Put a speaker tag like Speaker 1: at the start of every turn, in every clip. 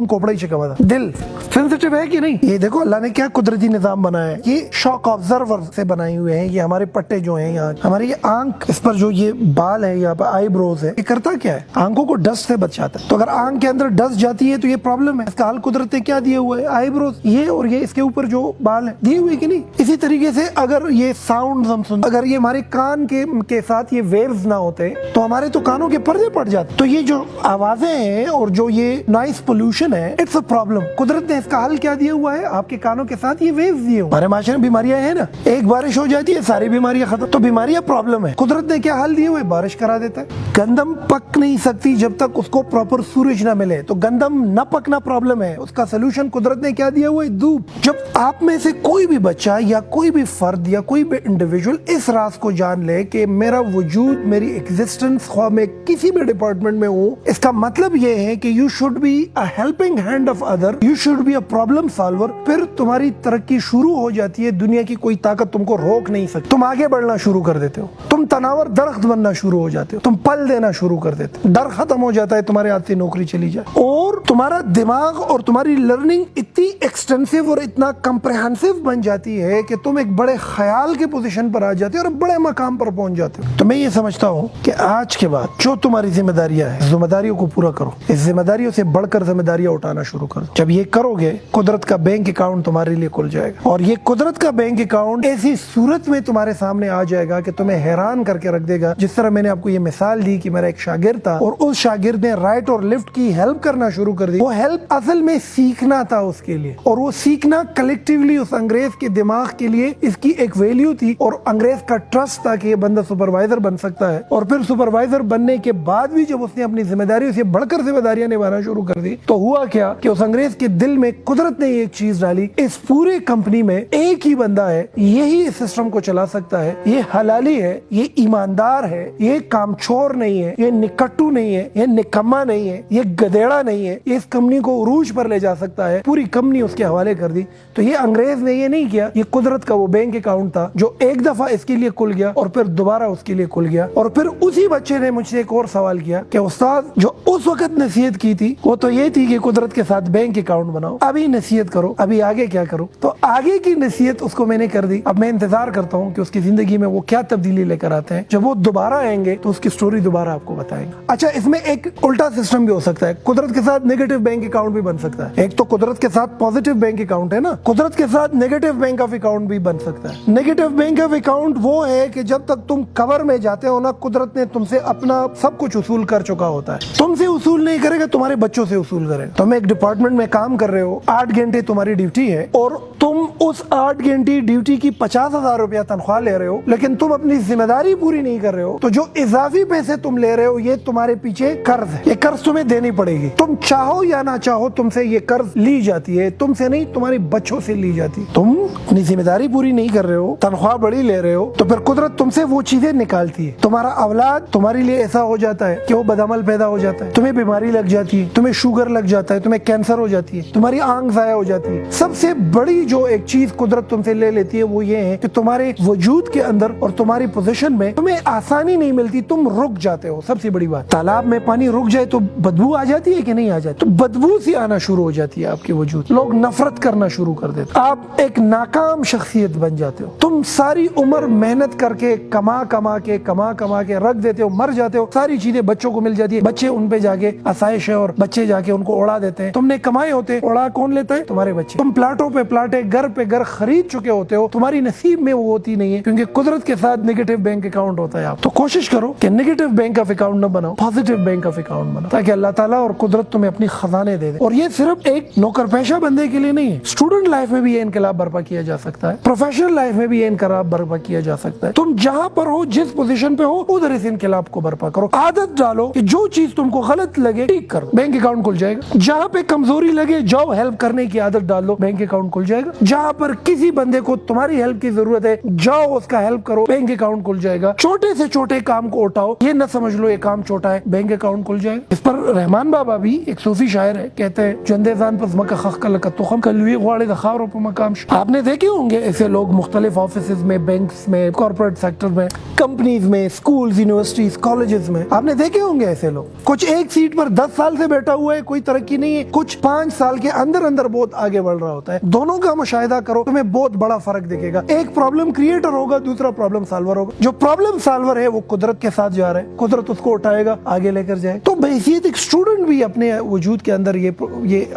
Speaker 1: کوپڑا ہی چکا ہوا تھا. دل سینسیٹیو ہے کہ نہیں؟ یہ دیکھو اللہ نے کیا قدرتی نظام بنایا ہے. یہ شاک آبزرور سے بنائے ہوئے ہیں. یہ ہمارے پٹے جو ہیں یہاں, ہماری یہ آنکھ, اس پر جو یہ بال ہے یہاں پہ آئی بروز ہے, یہ کرتا کیا ہے؟ آنکھوں کو ڈسٹ سے بچاتا ہے. تو اگر آنکھ کے اندر ڈسٹ جاتی ہے تو یہ پرابلم ہے. اس کا حل قدرت نے کیا دیا ہوا ہے؟ آئی بروز. یہ اور یہ اس کے اوپر جو بال ہیں دیے ہوئے کہ نہیں. اسی طریقے سے اگر یہ ساؤنڈ ہم سن, اگر یہ ہمارے کان کے ساتھ یہ ویوز نہ ہوتے تو ہمارے تو کانوں کے پردے پڑ جاتے. تو یہ جو آوازیں ہیں اور جو یہ نوائز پولوشن ہے, اٹس اے پرابلم. قدرت نے اس کا حل کیا دیا ہوا ہے؟ آپ کے کانوں کے ساتھ یہ ویوز دیے ہوئے. ہمارے معاشرے میں بیماریاں ہیں نا, ایک بارش ہو جاتی ہے ساری بیماریاں ختم. تو بیماریاں پرابلم ہے, قدرت نے کیا حل دیے ہوئے؟ بارش کرا دیتا ہے. گندم پک نہیں سکتی جب تک اس کو پراپر سورج نہ ملے. تو گندم نہ پکنا پرابلم ہے, اس کا سلوشن قدرت نے کیا دیا ہوا ہے؟ دھوپ. جب آپ میں سے کوئی بھی بچہ یا کوئی بھی فرد یا کوئی بھی انڈیویجول اس راز کو جان لے کہ میرا وجود, میری ایگزسٹنس, خواہ میں کسی بھی ڈپارٹمنٹ میں ہوں, اس کا مطلب یہ ہے کہ you should be a helping hand of other, you should be a problem solver. پھر تمہاری ترقی شروع ہو جاتی ہے. دنیا کی کوئی طاقت تم کو روک نہیں سکتی. تم آگے بڑھنا شروع کر دیتے ہو, تم تناور درخت بننا شروع ہو جاتے ہو, تم پل دینا شروع کر دیتے ہو. ڈر ختم ہو جاتا ہے, تمہارے ہاتھ سے نوکری چلی جائے. اور تمہارا دماغ اور تمہاری لرننگ اتنی ایکسٹینسو اور اتنا کمپریہنسو بن جاتی ہے کہ تم ایک بڑے خیال کے پوزیشن پر آ جاتے ہو اور بڑے مقام پر پہنچ جاتے ہو. تو میں یہ سمجھتا ہوں کہ آج کے بعد جو تمہاری ذمہ داریاں ہیں, ذمہ داریوں کو پورا کرو. اس ذمہ داریوں سے بڑھ کر ذمہ داریاں اٹھانا شروع کرو. جب یہ کرو گے, قدرت کا بینک اکاؤنٹ تمہارے لیے کھل جائے گا. اور یہ قدرت کا بینک اکاؤنٹ ایسی صورت میں تمہارے سامنے آ جائے گا کہ تمہیں حیران کر کے رکھ دے گا. جس طرح میں نے آپ کو یہ مثال دی کہ میرا ایک شاگرد تھا اور اس شاگرد نے رائٹ اور لیفٹ کی ہیلپ کرنا شروع کر دی. وہ ہیلپ اصل میں سیکھنا تھا اس کے لیے, اور وہ سیکھنا کلیکٹیولی اس انگریز کے دماغ کے لیے اس کی ایک ویلیو تھی, اور انگریز کا ٹرسٹ تھا کہ یہ بندہ سپروائزر بن سکتا ہے. اور پھر سپروائزر بننے کے بعد بھی جب اس نے اپنی ذمہ داریوں سے بڑھ کر ذمہ داریاں نبھانا شروع کر دی تو ہوا کیا کہ اس انگریز کے دل میں قدرت نے ایک چیز ڈالی, اس پورے کمپنی میں ایک ہی بندہ ہے, یہی اس سسٹم کو چلا سکتا ہے, یہ حلالی ہے, یہ ایماندار ہے, یہ کامچور نہیں ہے, یہ نکٹو نہیں ہے, یہ نکما نہیں ہے, یہ گدیڑا نہیں ہے, یہ اس کمپنی کو عروج پر لے جا سکتا ہے. پوری کمپنی اس کے حوالے کر دی. تو یہ انگریز نے یہ نہیں کیا, یہ قدرت کا وہ بینک اکاؤنٹ تھا جو ایک دفعہ اس کے لیے کھل گیا اور پھر دوبارہ اس کے لیے کھل گیا. اور پھر اسی بچے نے مجھ سے ایک اور سوال کیا کہ استاد جو اس وقت نصیحت کی تھی وہ تو یہ تھی کہ قدرت کے ساتھ بینک اکاؤنٹ بناؤ, ابھی نصیحت کرو, ابھی آگے کیا کرو. تو آگے کی نصیحت اس کو میں نے کر دی. اب میں انتظار کرتا ہوں کہ اس کی زندگی میں وہ کیا تبدیلی لے کر آتے ہیں. جب وہ دوبارہ آئیں گے تو اس کی سٹوری دوبارہ آپ کو بتائیں گے. اچھا, اس میں ایک الٹا سسٹم بھی ہو سکتا ہے. قدرت کے ساتھ نیگیٹو بینک اکاؤنٹ بھی بن سکتا ہے. ایک تو قدرت کے ساتھ پازیٹیو بینک اکاؤنٹ ہے نا, قدرت کے ساتھ نیگیٹو بینک آف اکاؤنٹ بھی بن سکتا ہے. نیگیٹو بینک آف اکاؤنٹ وہ ہے کہ جب تک تم کور میں جاتے ہو نا, قدرت نے تم سے اپنا سب کچھ وصول کر چکا ہوتا ہے. تم سے وصول نہیں کرے گا, تمہارے بچوں سے وصول کرے گا. تم ایک ڈپارٹمنٹ میں کام کر رہے ہو, 8 گھنٹے تمہاری ڈیوٹی ہے, اور تم اس 8 گھنٹے ڈیوٹی کی 50,000 روپیہ تنخواہ لے رہے ہو, لیکن تم اپنی ذمہ داری پوری نہیں کر رہے ہو. تو جو اضافی پیسے تم لے رہے ہو یہ تمہارے پیچھے قرض ہے. یہ قرض تمہیں دینی پڑے گی. تم چاہو یا نہ چاہو تم سے یہ قرض لی جاتی ہے. تم سے نہیں, تمہارے بچوں سے لی جاتی. تم اپنی ذمہ داری پوری نہیں کر رہے ہو, تنخواہ بڑی لے رہے ہو, تو پھر قدرت تم سے وہ چیزیں نکالتی ہے. تمہارا اولاد تمہارے لیے ایسا ہو جاتا ہے کہ وہ بدعمل پیدا ہو جاتا ہے, تمہیں بیماری لگ جاتی ہے, تمہیں شوگر لگ جاتا ہے, تمہیں کینسر ہو جاتی ہے, تمہاری آنکھ ضائع ہو جاتی ہے. سب سے بڑی جو ایک چیز قدرت تم سے لے لیتی ہے وہ یہ ہے کہ تمہارے وجود کے اندر اور تمہاری پوزیشن میں تمہیں آسانی نہیں ملتی, تم رک جاتے ہو. سب سے بڑی بات, تالاب میں پانی رک جائے تو بدبو آ جاتی ہے کہ نہیں آ جاتی؟ تو بدبو سی آنا شروع ہو جاتی ہے آپ کے وجود, لوگ نفرت کرنا شروع کر دیتے, آپ ایک ناکام شخصیت بن جاتے ہو. تم ساری عمر محنت کر کے کما کما کے رکھ دیتے ہو, مر جاتے ہو, ساری چیزیں بچوں کو مل جاتی ہے, بچے ان پہ جا کے آسائش ہے اور بچے جا کے ان کو اڑا دیتے ہیں. تم نے کمائے ہوتے, اڑا کون لیتا ہے؟ تمہارے بچے. تم پلاٹوں پہ پلاٹیں, گھر پہ گھر خرید چکے ہوتے ہو, تمہاری نصیب میں وہ ہوتی نہیں ہے, کیونکہ قدرت کے ساتھ نیگیٹو بینک اکاؤنٹ ہوتا ہے. آپ تو کوشش کرو کہ نیگیٹو بینک آف اکاؤنٹ نہ بناؤ, پازیٹیو بینک آف اکاؤنٹ بناؤ, تاکہ اللہ تعالیٰ اور قدرت تمہیں اپنی خزانے دے دے. اور یہ صرف ایک نوکر پیشہ بندے کے لیے نہیں ہے, اسٹوڈنٹ لائف میں بھی یہ انقلاب برپا کیا جا سکتا ہے, پروفیشنل لائف میں بھی یہ انقلاب برپا کیا جا سکتا ہے. تم جہاں پر ہو, جس پوزیشن پہ ہو, ادھر اس انقلاب کو برپا کرو. عادت ڈالو کہ جو چیز تم کو غلط لگے ٹھیک کرو, بینک اکاؤنٹ کھل جائے گا. جہاں پہ کمزوری لگے جاؤ, ہیلپ کرنے کی عادت ڈال لو, بینک اکاؤنٹ کھل جائے گا. جہاں यहाँ पर किसी बंदे को तुम्हारी हेल्प की जरूरत है, जाओ उसका हेल्प करो, बैंक अकाउंट खुल जाएगा। छोटे से छोटे काम को उठाओ, ये न समझ लो ये काम छोटा है, बैंक अकाउंट खुल जाएगा। इस पर रहमान बाबा भी एक सूफी शायर है, कहते हैं जंदेजान पस मका खख कलका तुखम कलवी वाले दखारो पे मकाम। आपने देखे होंगे ऐसे लोग मुख्तलिफ ऑफिसेज में, बैंक्स में, कॉर्पोरेट सेक्टर में, कंपनीज में, स्कूल्स, यूनिवर्सिटीज, कॉलेजेस में आपने देखे होंगे ऐसे लोग। कुछ एक सीट पर 10 साल से बैठा हुआ है, कोई तरक्की नहीं है, कुछ 5 साल के अंदर अंदर बहुत आगे बढ़ रहा होता है। दोनों का मुशाहिदा करो, तुम्हें बहुत बड़ा फर्क दिखेगा। एक प्रॉब्लम क्रिएटर होगा, दूसरा प्रॉब्लम सॉल्वर होगा। जो प्रॉब्लम सॉल्वर है वो कुदरत के साथ जा रहा है, कुदरत उसको उठाएगा, आगे लेकर जाए। तो बहैसियत एक स्टूडेंट भी अपने वजूद के अंदर ये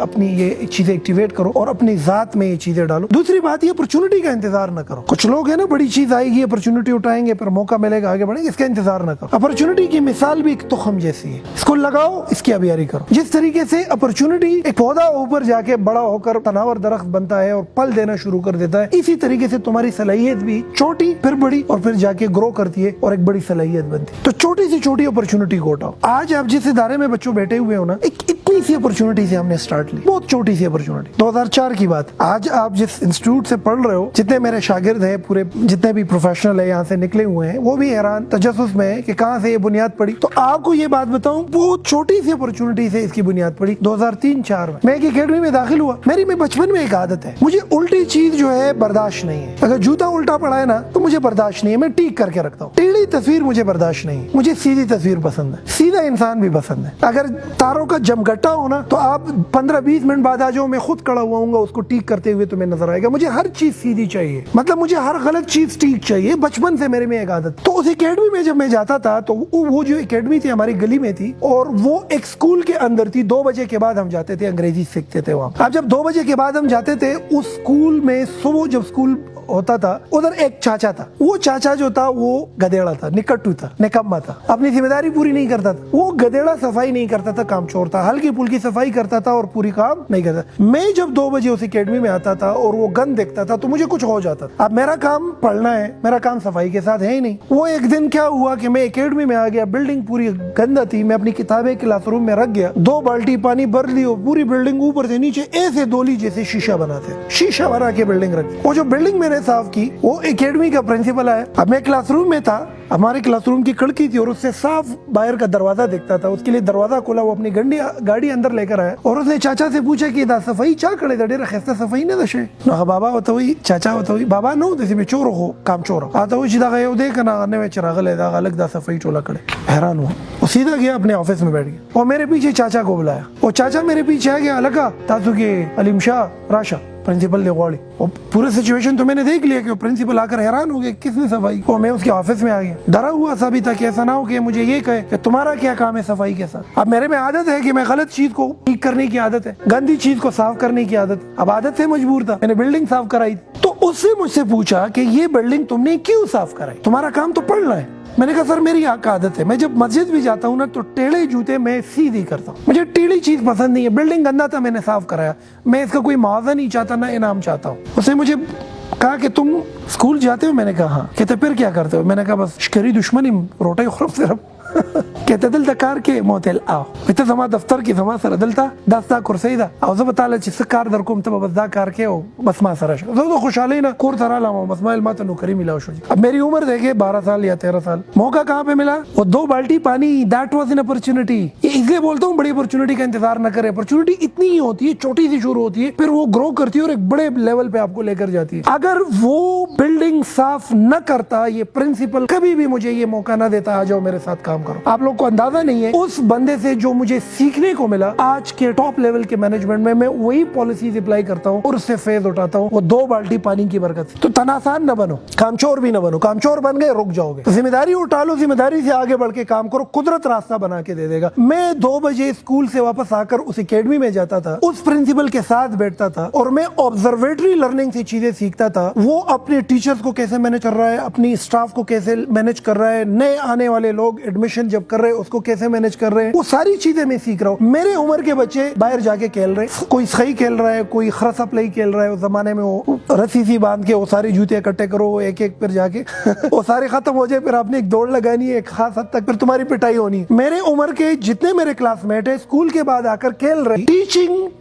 Speaker 1: अपनी ये चीजें एक्टिवेट करो और अपनी जात में ये चीजें डालो। दूसरी बात, ये अपॉर्चुनिटी का इंतजार न करो। कुछ लोग है ना, बड़ी चीज आएगी, अपॉर्चुनिटी उठाएंगे, फिर मौका मिलेगा, आगे बढ़ेंगे, इसका इंतजार न करो। अपॉर्चुनिटी की मिसाल भी एक तुखम जैसी है, इसको लगाओ, इसकी आबियारी करो। जिस तरीके से अपॉर्चुनिटी एक पौधा ऊपर जाके बड़ा होकर तनावर दरख्त बनता है और फल देना शुरू कर देता है, इसी तरीके से तुम्हारी सलाहियत भी छोटी फिर बड़ी और फिर जाके ग्रो करती है और एक बड़ी सलाहियत बनती है। तो छोटी सी छोटी अपॉर्चुनिटी को उठाओ। आज आप जिस इदारे में बच्चों बैठे हुए हो ना, एक इतनी सी अपॉर्चुनिटी से हमने स्टार्ट ली, बहुत छोटी सी अपॉर्चुनिटी। 2004 की बात, आज आप जिस इंस्टीट्यूट से पढ़ रहे हो, जितने मेरे शागिर्द हैं, पूरे जितने भी प्रोफेशनल है यहाँ से निकले हुए हैं, वो भी हैरान तजस्सुस में है कि कहाँ से ये बुनियाद पड़ी। तो आपको ये बात बताऊं, बहुत छोटी सी अपॉर्चुनिटी से इसकी बुनियाद पड़ी। 2003-04 में मैं एक एकेडमी में दाखिल हुआ। मेरी में बचपन में एक आदत है, मुझे उल्टी चीज जो है बर्दाश्त नहीं है। अगर जूता उल्टा पड़ा है ना तो मुझे बर्दाश्त नहीं है, मैं ठीक करके रखता हूँ। टेढ़ी तस्वीर मुझे बर्दाश्त नहीं है, मुझे सीधी तस्वीर पसंद है, सीधा इंसान भी पसंद है। अगर तारों का जमघटा हो ना तो आप 15-20 मिनट बाद आ जाओ, मैं खुद खड़ा हुआ हूँ, उसको ठीक करते हुए तुम्हें नजर आएगा। मुझे हर चीज सीधी चाहिए, मतलब मुझे हर गलत चीज ठीक चाहिए। बचपन से मेरे में एक आदत। तो उस एकेडमी में जब मैं जाता था तो वो जो एकेडमी थी हमारी गली में थी और वो एक स्कूल के अंदर थी। 2 बजे के बाद हम जाते थे, अंग्रेजी सीखते थे वहाँ। अब जब 2 बजे के बाद हम जाते थे उस स्कूल में, सुबह जब स्कूल होता था, उधर एक चाचा था। वो चाचा जो था वो गधेड़ा था, निकट्टू था, निकम्मा था, अपनी जिम्मेदारी पूरी नहीं करता था। वो गधेड़ा सफाई नहीं करता था, कामचोर था, हल्की फुल्की सफाई करता था और पूरी काम नहीं करता। मैं जब 2 बजे उस एकेडमी में आता था और वो गंद देखता था तो मुझे कुछ हो जाता था। अब मेरा काम पढ़ना है, मेरा काम सफाई के साथ है ही नहीं। वो एक दिन क्या हुआ कि मैं एकेडमी में आ गया, बिल्डिंग पूरी गंदा थी, मैं अपनी किताबें क्लासरूम में रख गया, 2 बाल्टी पानी भर ली और पूरी बिल्डिंग ऊपर से नीचे ऐसे दोली जैसे शीशा बनाते, शीशा बना के बिल्डिंग रख दी। वो जो बिल्डिंग मैंने साफ की, वो एकेडमी का प्रिंसिपल है। अब मैं क्लासरूम में था, हमारे क्लासरूम की खिड़की थी और उससे साफ बाहर का दरवाजा दिखता था। उसके लिए दरवाजा खोला, वो अपनी गाड़ी अंदर लेकर आया और उसने चाचा से पूछा कि दा सफाई चा करे दा डेरा खस्ता सफाई ने दशे ना बाबा होतोई चाचा होतोई बाबा नो देसी में चोर हो काम चोर आता हुई सीधा गया देख ना आने में चिराग ले दा अलग दा सफाई टोला करे। हैरान हुआ, वो सीधा गया अपने ऑफिस में बैठ गया और मेरे पीछे चाचा को बुलाया। वो चाचा मेरे पीछे आ गया, लगा तासु के अलीम शाह राशा प्रिंसिपल लेगवाड़ी। और पूरे सिचुएशन तो मैंने देख लिया कि वो प्रिंसिपल आकर हैरान हो गए, किसने सफाई। और मैं उसके ऑफिस में आ गया, डरा हुआ सा भी था कि ऐसा ना हो कि मुझे ये कहे कि तुम्हारा क्या काम है सफाई के साथ। अब मेरे में आदत है कि मैं गलत चीज को ठीक करने की आदत है, गंदी चीज को साफ करने की आदत। अब आदत से मजबूर था, मैंने बिल्डिंग साफ कराई। तो उससे मुझसे पूछा कि ये बिल्डिंग तुमने क्यों साफ कराई, तुम्हारा काम तो पढ़ना है। मैंने कहा सर मेरी आदत है, मैं जब मस्जिद भी जाता हूँ ना तो टेढ़े जूते मैं सीधी करता हूँ, मुझे टेढ़ी चीज पसंद नहीं है। बिल्डिंग गंदा था, मैंने साफ कराया, मैं इसका कोई मुआवजा नहीं चाहता ना इनाम चाहता हूँ। उसने मुझे कहा कि तुम स्कूल जाते हो, मैंने कहा हाँ। कहते फिर क्या करते हो, मैंने कहा बस शकरी दुश्मनी रोटे खुरफ सिर्फ कहते दिल कार के मोतेल आओ इतना समा दफ्तर की समा सर दिलता दास्ता कुर्सीदा आओ जब ताले चिस कार दर कोम तब बस कार के हो बस मा सर तो खुशहाली ना कोर तरह लामा बस माइल मा तो नौकरी मिला शो। अब मेरी उम्र देखे 12 साल या 13 साल। मौका कहाँ पे मिला, वो 2 बाल्टी पानी, दैट वाज एन अपॉर्चुनिटी। ये इसलिए बोलता हूँ बड़ी अपॉर्चुनिटी का इंतजार न करे। अपॉर्चुनिटी इतनी ही होती है, छोटी सी शुरू होती है, फिर वो ग्रो करती है और एक बड़े लेवल पे आपको लेकर जाती है। अगर वो बिल्डिंग साफ न करता, ये प्रिंसिपल कभी भी मुझे ये मौका न देता आ जाओ मेरे साथ काम करो। आप लोग को अंदाजा नहीं है उस बंदे से जो मुझे सीखने को मिला। आज के टॉप लेवल के मैनेजमेंट में मैं वही पॉलिसीज अप्लाई करता हूँ और उससे फेज उठाता हूँ, वो 2 बाल्टी पानी की बरकत से। तो तनासान न बनो, कामचोर भी न बनो, कामचोर बन गए रुक जाओगे। जिम्मेदारी उठा लो, जिम्मेदारी से आगे बढ़ के काम करो, कुदरत रास्ता बना के दे देगा। मैं 2 बजे स्कूल से वापस आकर उस एकेडमी में जाता था, उस प्रिंसिपल के साथ बैठता था और मैं ऑब्जर्वेटरी लर्निंग से चीजें सीखता था। वो अपने टीचर्स को कैसे मैनेज कर रहा है, अपनी स्टाफ को कैसे मैनेज कर रहा है, नए आने वाले लोग एडमिशन ऑपरेशन जब कर रहे हैं उसको कैसे मैनेज कर रहे हैं, वो सारी चीजें मैं सीख रहा हूँ। मेरे उम्र के बच्चे बाहर जाके खेल रहे हैं, कोई सही खेल रहा है, कोई खरसा प्ले खेल रहा है। उस जमाने में वो रस्सी सी बांध के वो सारे जूते इकट्ठे करो एक एक पर जाके वो सारे खत्म हो जाए, फिर आपने एक दौड़ लगानी है एक खास हद तक, फिर तुम्हारी पिटाई होनी है। मेरे उम्र के जितने मेरे क्लासमेट है स्कूल के बाद आकर खेल रहे,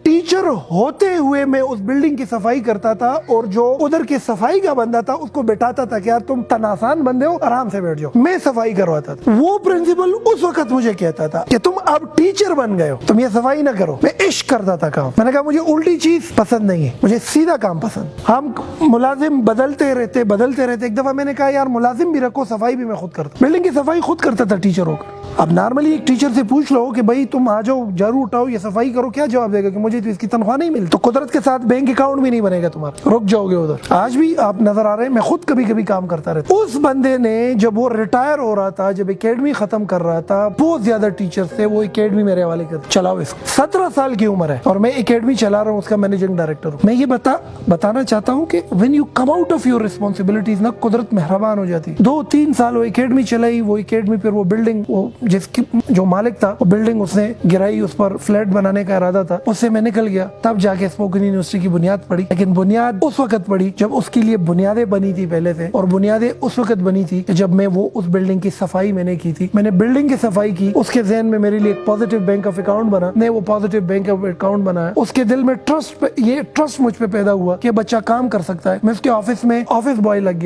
Speaker 1: टीचर होते हुए मैं उस बिल्डिंग की सफाई करता था और जो उधर की सफाई का बंदा था उसको बिठाता था कि यार तुम तनासान बंदे हो, आराम से बैठ जाओ, मैं सफाई करवाता था। वो प्रिंसिपल उस वक्त मुझे कहता था कि तुम अब टीचर बन गए हो, तुम ये सफाई ना करो। मैं इश्क करता था काम। मैंने कहा मुझे उल्टी चीज पसंद नहीं है, मुझे सीधा काम पसंद। हम मुलाजिम बदलते रहते। एक दफा मैंने कहा यार मुलाजिम भी रखो, सफाई भी मैं खुद करता। बिल्डिंग की सफाई खुद करता था टीचर होकर। अब नॉर्मली एक टीचर से पूछ लो कि भाई तुम आ जाओ, झाड़ू उठाओ, ये सफाई करो, क्या जवाब देगा कि मुझे तो इसकी तनख्वाह नहीं मिलती। तो कुदरत के साथ बैंक अकाउंट भी नहीं बनेगा तुम्हारा, रुक जाओगे उधर। आज भी आप नजर आ रहे हैं, मैं खुद कभी कभी काम करता रहता। उस बंदे ने जब वो रिटायर हो रहा था, जब एकेडमी खत्म कर रहा था, बहुत ज्यादा टीचर थे, वो एकेडमी मेरे हवाले कर चलाओ इसको। 17 साल की उम्र है और मैं एकेडमी चला रहा हूँ, उसका मैनेजिंग डायरेक्टर हूँ। मैं ये बताना चाहता हूँ कि when you come out of your responsibilities ना, कुदरत मेहरबान हो जाती। 2-3 साल वो एकेडमी चलाई, वो एकेडमी फिर वो बिल्डिंग, वो जिसकी जो मालिक था वो बिल्डिंग उसने गिराई, उस पर फ्लैट बनाने का इरादा था, उससे मैं निकल गया। तब जाके स्पोकन यूनिवर्सिटी की बुनियाद पड़ी, लेकिन बुनियाद उस वक्त पड़ी जब उसके लिए बुनियादें बनी थी पहले से, और बुनियादें उस वक्त बनी थी जब मैं वो उस बिल्डिंग की सफाई मैंने की थी। मैंने बिल्डिंग की सफाई की, उसके ज़हन में मेरे लिए एक पॉजिटिव बैंक ऑफ अकाउंट बना, नहीं वो पॉजिटिव बैंक ऑफ अकाउंट बना है। उसके दिल में ट्रस्ट मुझ पे पैदा हुआ कि बच्चा काम कर सकता है। मैं उसके ऑफिस में ऑफिस बॉय लग गया।